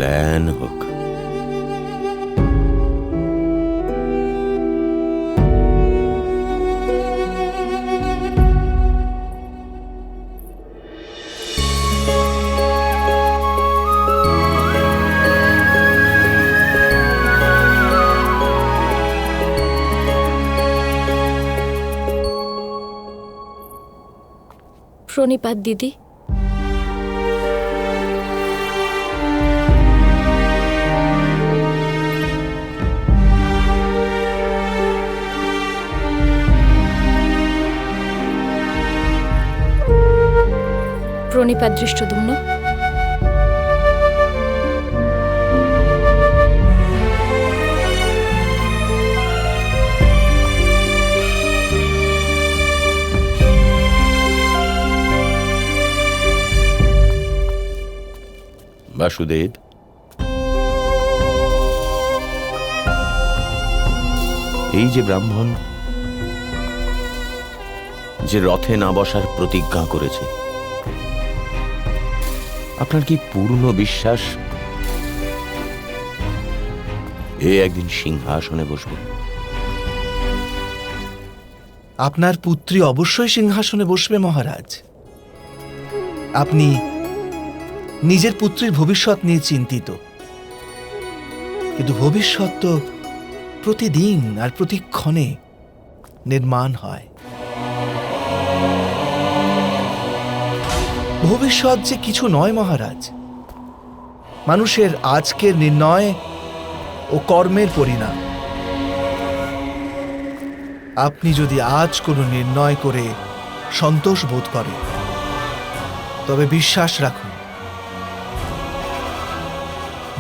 কল্যাণ হোক। প্রণিপাত দিদি। প্রণিপাত দৃষ্টদ্যুম্ন। বাসুদেব, এই যে ব্রাহ্মণ যে রথে না বসার প্রতিজ্ঞা করেছে, আপনার কি পূর্ণ বিশ্বাস এ একদিন সিংহাসনে বসবে? আপনার পুত্রী অবশ্যই সিংহাসনে বসবে মহারাজ। আপনি নিজের পুত্রীর ভবিষ্যৎ নিয়ে চিন্তিত, কিন্তু ভবিষ্যৎ তো প্রতিদিন আর প্রতিক্ষণে নির্মাণ হয়। ভবিষ্যৎ যে কিছু নয় মহারাজ, মানুষের আজকের নির্ণয় ও কর্মের পরিণাম। আপনি যদি আজ কোনো নির্ণয় করে সন্তোষ বোধ করেন, তবে বিশ্বাস রাখুন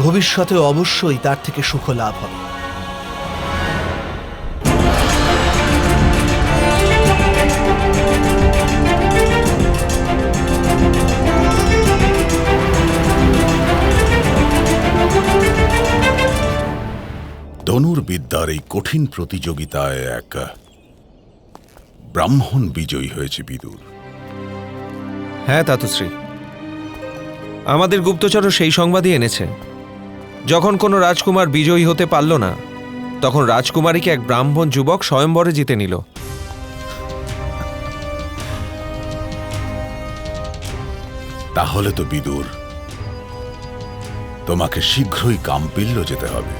ভবিষ্যতে অবশ্যই তার থেকে সুখ লাভ হবে। ধনুর্বিদ্যার এই কঠিন প্রতিযোগিতায় এক ব্রাহ্মণ বিজয়ী হয়েছে বিদুর। হ্যাঁ তাতুশ্রী, আমাদের গুপ্তচরও সেই সংবাদই এনেছে। যখন কোনো রাজকুমার বিজয়ী হতে পারল না, তখন রাজকুমারীকে এক ব্রাহ্মণ যুবক স্বয়ম্বরে জিতে নিল। তাহলে তো বিদুর, তোমাকে শীঘ্রই কাম্পিল্য যেতে হবে।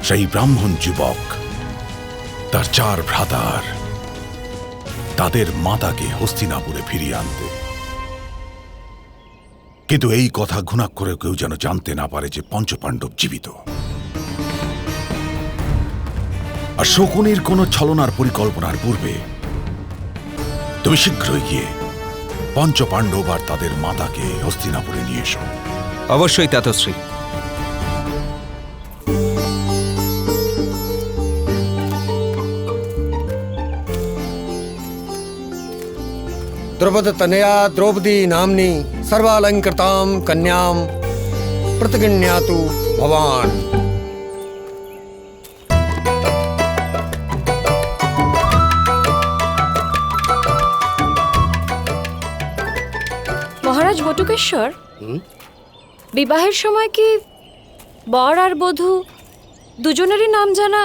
সেই ব্রাহ্মণ যুবক, তার 4 ভ্রাতার, তাদের মাতাকে হস্তিনাপুরে ফিরিয়ে আনতে। কিন্তু এই কথা ঘুণাক্ষরে কেউ যেন জানতে না পারে যে পঞ্চপাণ্ডব জীবিত। আর শকুনির কোন ছলনার পরিকল্পনার পূর্বে তুমি শীঘ্রই গিয়ে পঞ্চপাণ্ডব আর তাদের মাতাকে হস্তিনাপুরে নিয়ে এসো। অবশ্যই তাতশ্রী। द्रौपदतनया द्रौपदी नाम्नी सर्वालंकृतां कन्यां प्रतिगृह्णातु भवान्। মহারাজ বটুকেশ্বর, বিবাহের সময় কি বর আর বধূ দুজনেরই নাম জানা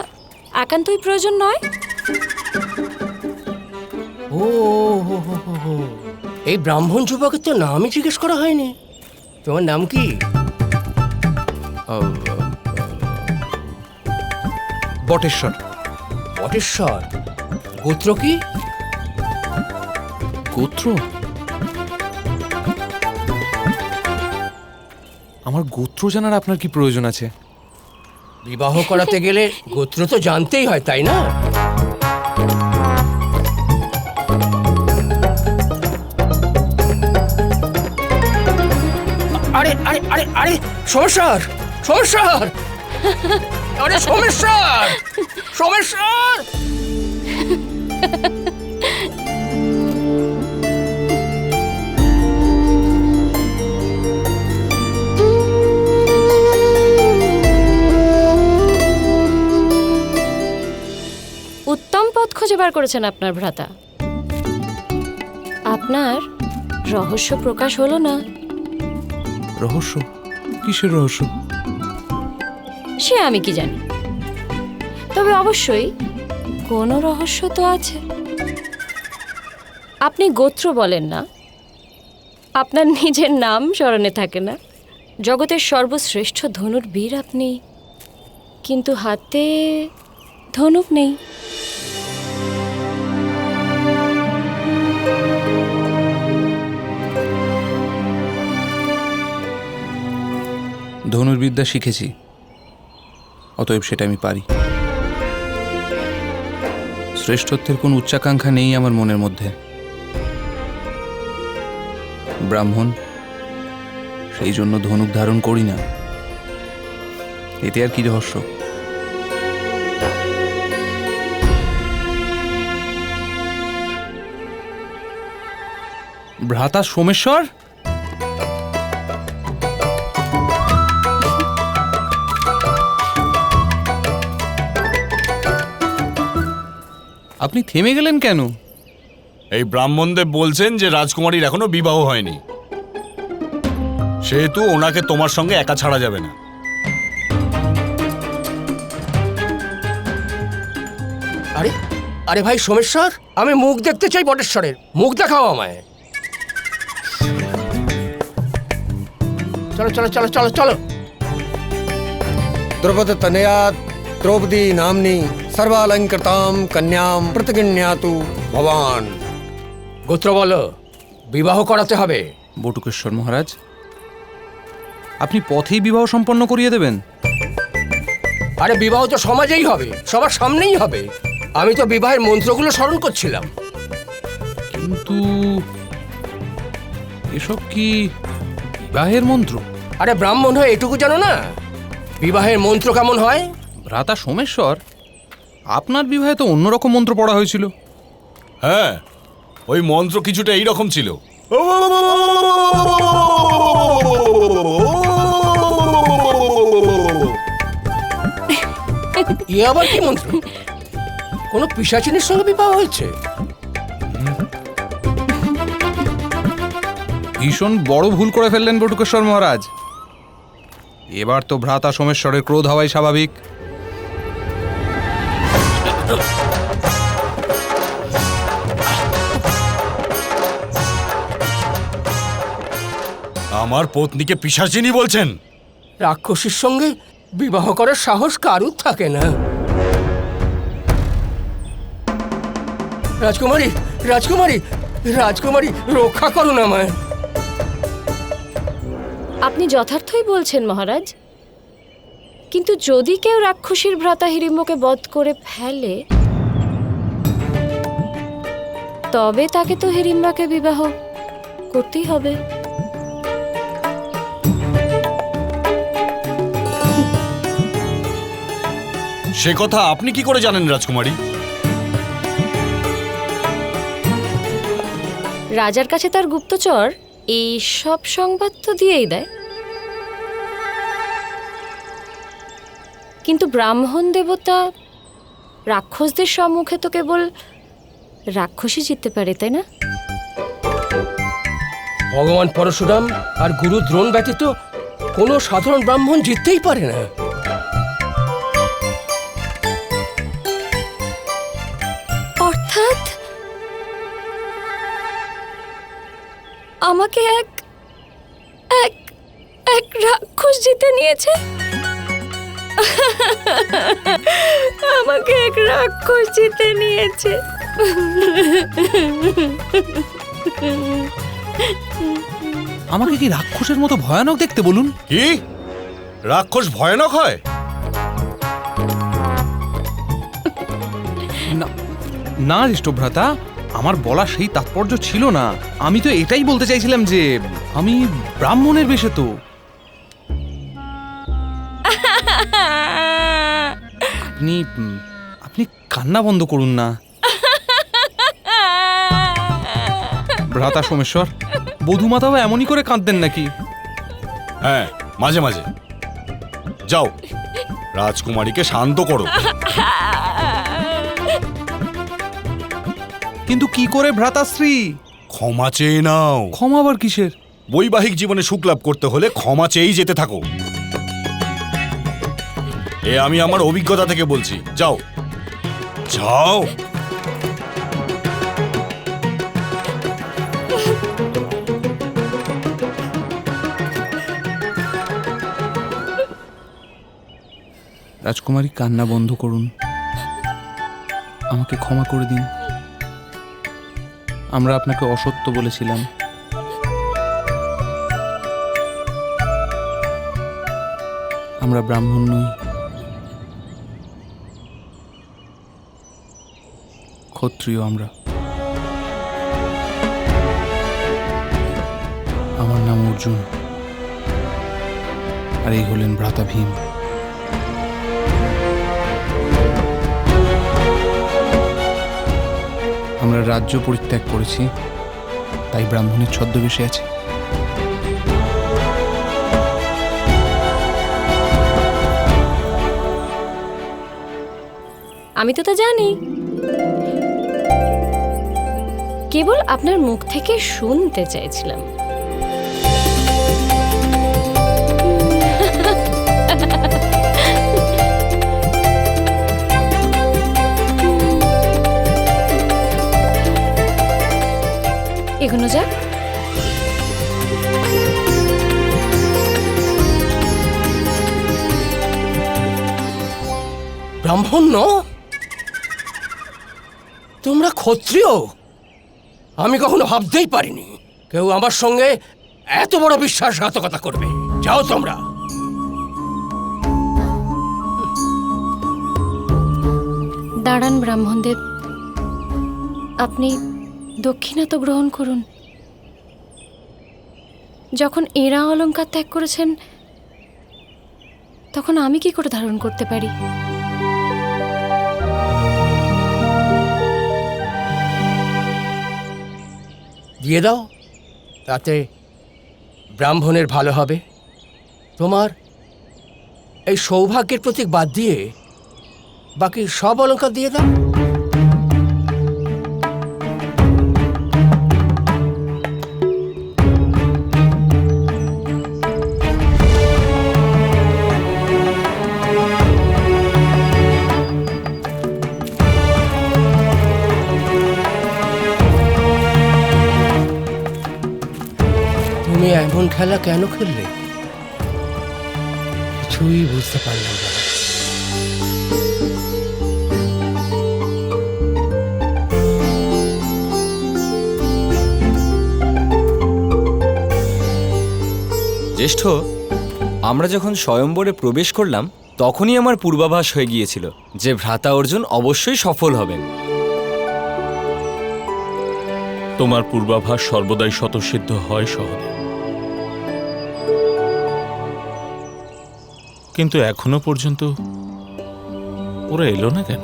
একান্তই প্রয়োজন নয়? ও এই ব্রাহ্মণ যুবকের তো নামই জিজ্ঞেস করা হয়নি। তোমার নাম কি? বটেশ্বর। বটেশ্বর। গোত্র কি? গোত্র? আমার গোত্র জানার আপনার কি প্রয়োজন আছে? বিবাহ করাতে গেলে গোত্র তো জানতেই হয়, তাই না? আরে আরে আরে আরে সোমেশ্বর, সোমেশ্বর, আরে সোমেশ্বর, সোমেশ্বর। উত্তম পথ খুঁজে বার করেছেন আপনার ভ্রাতা। আপনার রহস্য প্রকাশ হলো না, রহস্য? কিসের রহস্য? সে আমি কি জানি, তবে অবশ্যই কোনো রহস্য তো আছে। আপনি গোত্র বলেন না, আপনার নিজের নাম স্মরণে থাকে না। জগতের সর্বশ্রেষ্ঠ ধনুর বীর আপনি, কিন্তু হাতে ধনুক নেই। ধনুর্বিদ্যা শিখেছি, অতএব সেটা আমি পারি। শ্রেষ্ঠত্বের কোন উচ্চাকাঙ্ক্ষা নেই আমার মনের মধ্যে। ব্রাহ্মণ, সেই জন্য ধনুক ধারণ করি না। এতে আর কি রহস্য? ভ্রাতা সোমেশ্বর, আপনি থেমে গেলেন কেন? এই ব্রাহ্মণদেব বলছেন যে রাজকুমারীর এখনো বিবাহ হয়নি, সেহেতু ওনাকে তোমার সঙ্গে একা ছাড়া যাবে না। আরে আরে ভাই সোমেশ্বর, আমি মুখ দেখতে চাই বটেশ্বরের, মুখ দেখাও আমায়। চলো চলো চলো চলো চলো। द्रौपदतनया द्रौपदी नाम्नी सर्वालंकृतां कन्यां प्रतिगृह्णातु भवान। গোত্র বলো, বিবাহ করাতে হবে। বটুকেশ্বর মহারাজ, আপনি পথেই বিবাহ সম্পন্ন করিয়ে দেবেন? আরে বিবাহ তো সমাজেই হবে, সবার সামনেই হবে। আমি তো বিবাহের মন্ত্রগুলো স্মরণ করছিলাম। কিন্তু এসব কি বিবাহের মন্ত্র? আরে ব্রাহ্মণ হয়ে এটুকু জানো না বিবাহের মন্ত্র কেমন হয়? ভ্রাতা সোমেশ্বর, আপনার বিবাহে তো অন্যরকম মন্ত্র পড়া হয়েছিল। হ্যাঁ, ওই মন্ত্র কিছুটা এইরকম ছিল। এ আবার কি মন্ত্র? কোনো পিশাচিনীর সঙ্গে বিবাহ হয়েছে? ভীষণ বড় ভুল করে ফেললেন বটুকেশ্বর মহারাজ। এবার তো ভ্রাতা সোমেশ্বরের ক্রোধ হওয়াই স্বাভাবিক। আমার পত্নীকে পিশাচিনী বলছেন? রাক্ষসীর সঙ্গে বিবাহ করার সাহস কারুর থাকে না। রাজকুমারী রাজকুমারী রাজকুমারী, রক্ষা করুন আমায়। আপনি যথার্থই বলছেন মহারাজ, কিন্তু যদি কেউ রাক্ষসীর ভ্রাতা হিড়িম্বকে বধ করে ফেলে, তবে তাকে তো হিড়িম্বাকে বিবাহ করতেই হবে। সে কথা আপনি কি করে জানেন রাজকুমারী? রাজার কাছে তার গুপ্তচর এই সব সংবাদ তো দিয়েই দেয়। কিন্তু ব্রাহ্মণ দেবতা রাক্ষসদের সম্মুখে তো কেবল রাক্ষসী জিততে পারে, তাই না? ভগবান পরশুরাম আর গুরু দ্রোণ ব্যতীত কোনো সাধারণ ব্রাহ্মণ জিততেই পারে না। অর্থাৎ আমাকে এক এক এক রাক্ষস জিতে নিয়েছে। আমাকে এক রাক্ষস জিতে নিয়েছে। আমাকে কি রাক্ষসের মতো ভয়ানক দেখতে বলুন? কি রাক্ষস ভয়ানক হয়? না জ্যেষ্ঠভ্রাতা, আমার বলা সেই তাৎপর্য ছিল না। আমি তো এটাই বলতে চাইছিলাম যে আমি ব্রাহ্মণের বেশে তো। আপনি আপনি কান্না বন্ধ করুন না ভ্রাতা সোমেশ্বর। বধূমাতাও এমনই করে কাঁদতেন নাকি? হ্যাঁ, মাঝে মাঝে। যাও, রাজকুমারীকে শান্ত করো। কিন্তু কি করে ভ্রাতাশ্রী? ক্ষমা চেয়ে নাও। ক্ষমা আবার কিসের? বৈবাহিক জীবনে সুখ লাভ করতে হলে ক্ষমা চেয়েই যেতে থাকো। এ আমি আমার অভিজ্ঞতা থেকে বলছি। যাও যাও। রাজকুমারী, কান্না বন্ধ করুন, আমাকে ক্ষমা করে দিন। আমরা আপনাকে অসত্য বলেছিলাম। আমরা ব্রাহ্মণ নই, ক্ষত্রিয় আমরা। আমার নাম অর্জুন, আর এই হলেন ভ্রাতা ভীম। আমরা রাজ্য পরিত্যাগ করেছি, তাই ব্রাহ্মণের ছদ্মবেশে আছি। আমি তো তা জানি, কেবল আপনার মুখ থেকে শুনতে চাইছিলাম। এগোনো যাক। ব্রাহ্মণ ন? তোমরা ক্ষত্রিয়? আমি কখনো ভাবতেই পারিনি কেউ আমার সঙ্গে এত বড় বিশ্বাসঘাতকতা করবে। যাও তোমরা। দাঁড়ান ব্রাহ্মণদেব, আপনি দক্ষিণা তো গ্রহণ করুন। যখন এরা অলংকার ত্যাগ করেছেন, তখন আমি কি করে ধারণ করতে পারি? দিয়ে দাও, তাতে ব্রাহ্মণের ভালো হবে। তোমার এই সৌভাগ্যের প্রতীক বাদ দিয়ে বাকি সব অলংকার দিয়ে দাও। তুমি এমন খেলা কেন খেললে? কিছুই বুঝতে পারলাম না। জ্যেষ্ঠ, আমরা যখন স্বয়ম্বরে প্রবেশ করলাম তখনই আমার পূর্বাভাস হয়ে গিয়েছিল যে ভ্রাতা অর্জুন অবশ্যই সফল হবেন। তোমার পূর্বাভাস সর্বদাই স্বতঃসিদ্ধ হয় সহদে, কিন্তু এখনো পর্যন্ত ওরা এলো না কেন?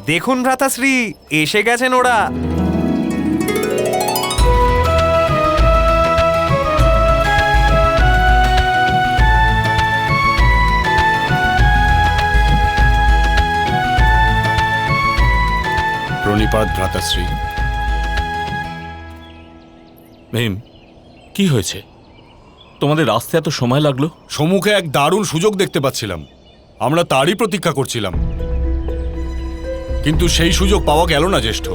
দেখুন ভ্রাতাশ্রী, এসে গেছেন ওরা। প্রণিপাত ভ্রাতাশ্রী। ভীম, কি হয়েছে? তোমাদের আসতে এত সময় লাগলো? সম্মুখে এক দারুণ সুযোগ দেখতে পাচ্ছিলাম, আমরা তারই প্রতীক্ষা করছিলাম, কিন্তু সেই সুযোগ পাওয়া গেল না জ্যেষ্ঠ।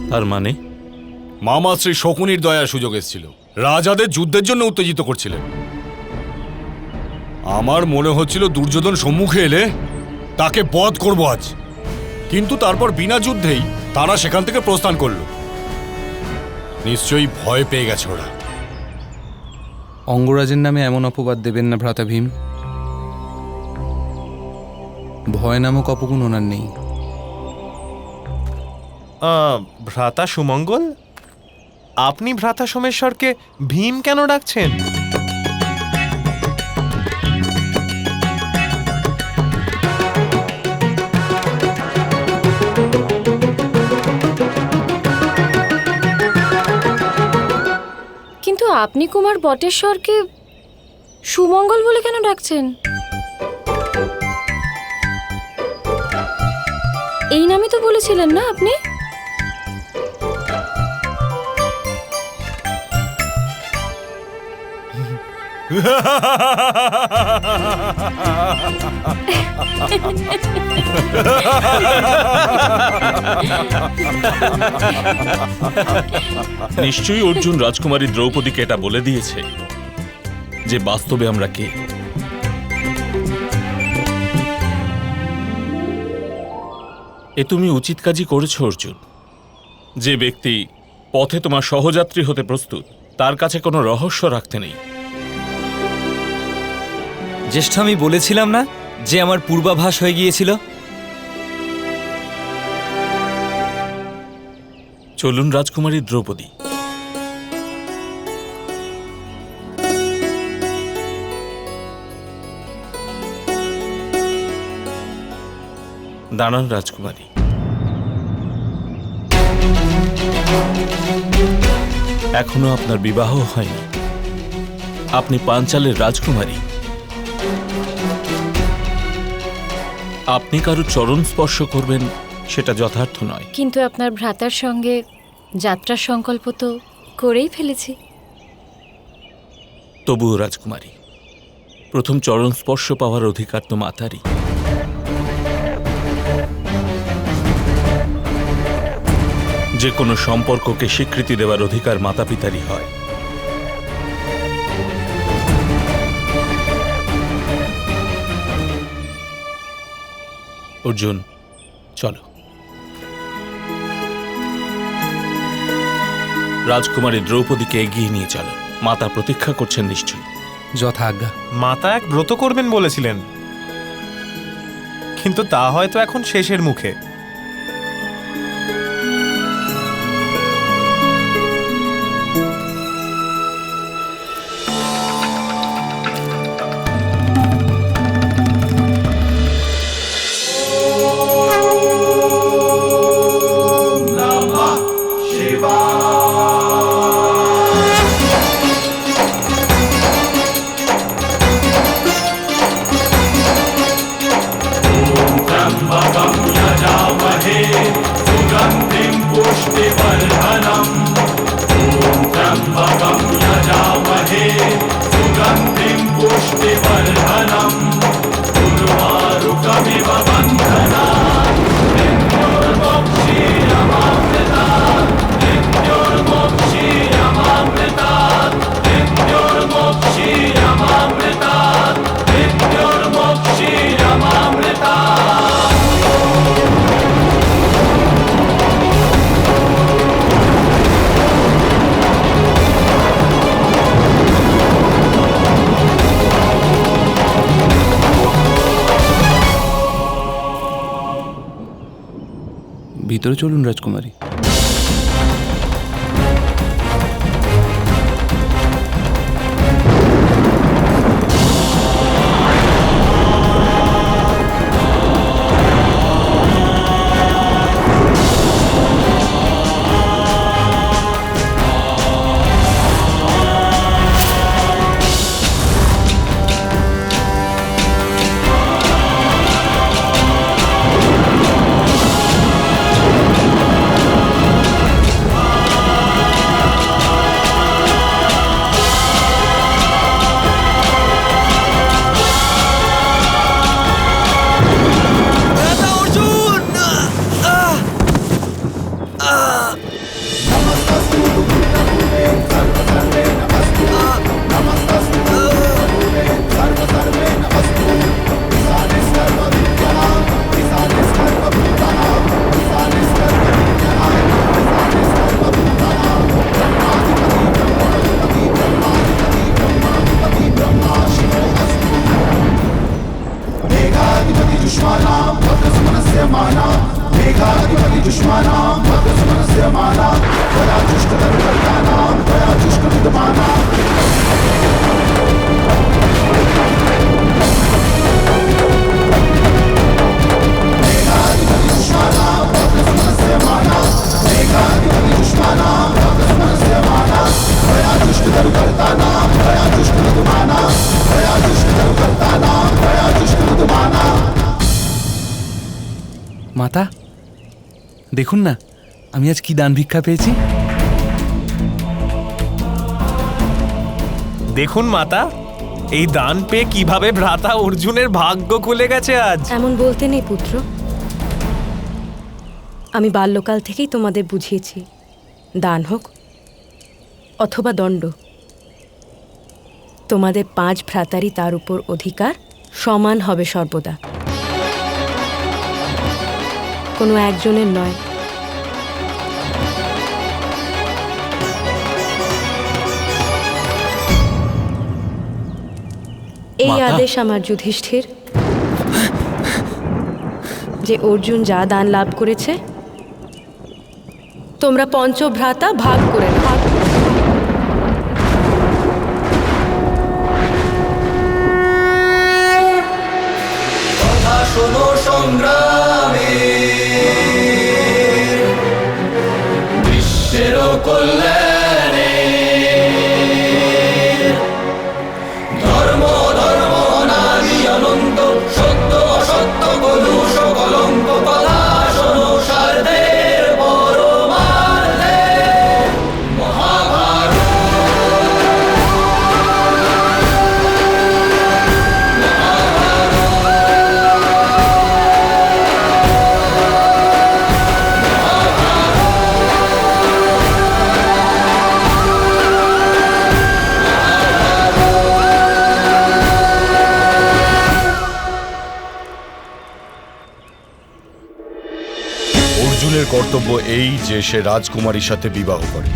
তার মানে? মামা শ্রী শকুনির দয়ার সুযোগ এসেছিল, রাজাদের যুদ্ধের জন্য উত্তেজিত করছিলেন। আমার মনে হচ্ছিল দুর্যোধন সম্মুখে এলে তাকে বধ করব আজ, কিন্তু তারপর বিনা যুদ্ধেই তারা সেখান থেকে প্রস্থান করল। নিশ্চয়ই ভয় পেয়ে গেছে ওরা। অঙ্গরাজের নামে এমন অপবাদ দেবেন না ভ্রাতা ভীম। ভয় নামক অপগুণ ওনার নেই। ভ্রাতা সুমঙ্গল, আপনি ভ্রাতা সোমেশ্বরকে ভীম কেন ডাকছেন? কিন্তু আপনি কুমার বটেশ্বরকে সুমঙ্গল বলে কেন ডাকছেন? এই নামে তো বলেছিলেন না আপনি? নিশ্চয়ই অর্জুন রাজকুমারী দ্রৌপদীকে এটা বলে দিয়েছে যে বাস্তবে আমরা কে। এ তুমি উচিত কাজই করেছ অর্জুন। যে ব্যক্তি পথে তোমার সহযাত্রী হতে প্রস্তুত তার কাছে কোনো রহস্য রাখতে নেই। জ্যেষ্ঠ, আমি বলেছিলাম না যে আমার পূর্বাভাস হয়ে গিয়েছিল। চলুন রাজকুমারী দ্রৌপদী। দাঁড়ান রাজকুমারী। এখনো আপনার বিবাহ হয়নি, আপনি পাঞ্চালের রাজকুমারী। আপনি কারো চরণ স্পর্শ করবেন সেটা যথার্থ নয়। কিন্তু আপনার ভ্রাতার সঙ্গে যাত্রার সংকল্প তো করেই ফেলেছি। তবুও রাজকুমারী, প্রথম চরণ স্পর্শ পাওয়ার অধিকার তো মাতারই। যে কোনো সম্পর্ককে স্বীকৃতি দেওয়ার অধিকার মাতা পিতারই হয়। অর্জুন, চলো। রাজকুমারী দ্রৌপদীকে এগিয়ে নিয়ে চলো, মাতা প্রতীক্ষা করছেন নিশ্চয়ই। যথাজ্ঞা। মাতা এক ব্রত করবেন বলেছিলেন, কিন্তু তা হয়তো এখন শেষের মুখে। ভিতরে চলুন রাজকুমারী। দেখুন না আমি আজ কি দান ভিক্ষা পেয়েছি। দেখুন মাতা, এই দান পেয়ে কিভাবে ভ্রাতা অর্জুনের ভাগ্য খুলে গেছে আজ। এমন বলতে নেই পুত্র, আমি বাল্যকাল থেকেই তোমাদের বুঝিয়েছি, দান হোক অথবা দণ্ড, তোমাদের 5 ভ্রাতারই তার উপর অধিকার সমান হবে সর্বদা, কোনো একজনের নয়। এই আদেশ আমার যুধিষ্ঠির, যে অর্জুন যা দান লাভ করেছে তোমরা 5 ভ্রাতা ভাগ করে নাও। কথা শোনো সংগ্রামে বিশ্বের কল্যাণে, ধর্ম ধর্ম নারী অনন্ত, সত্য অসত্য কলুষ কলঙ্ক, কথা শোনো সারদের পরমার্থে। মহাভারত অর্জুনের কর্তব্য এই যে সে রাজকুমারীর সাথে বিবাহ করে,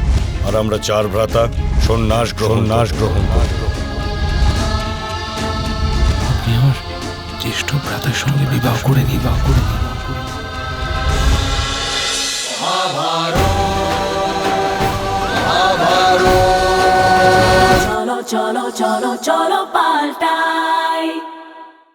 আর আমরা 4 ভ্রাতা সন্ন্যাস গ্রহণ করি। আপনি আমার জ্যেষ্ঠ ভ্রাতার সঙ্গে বিবাহ করে চলো চলো চলো চলো পাল্টাই।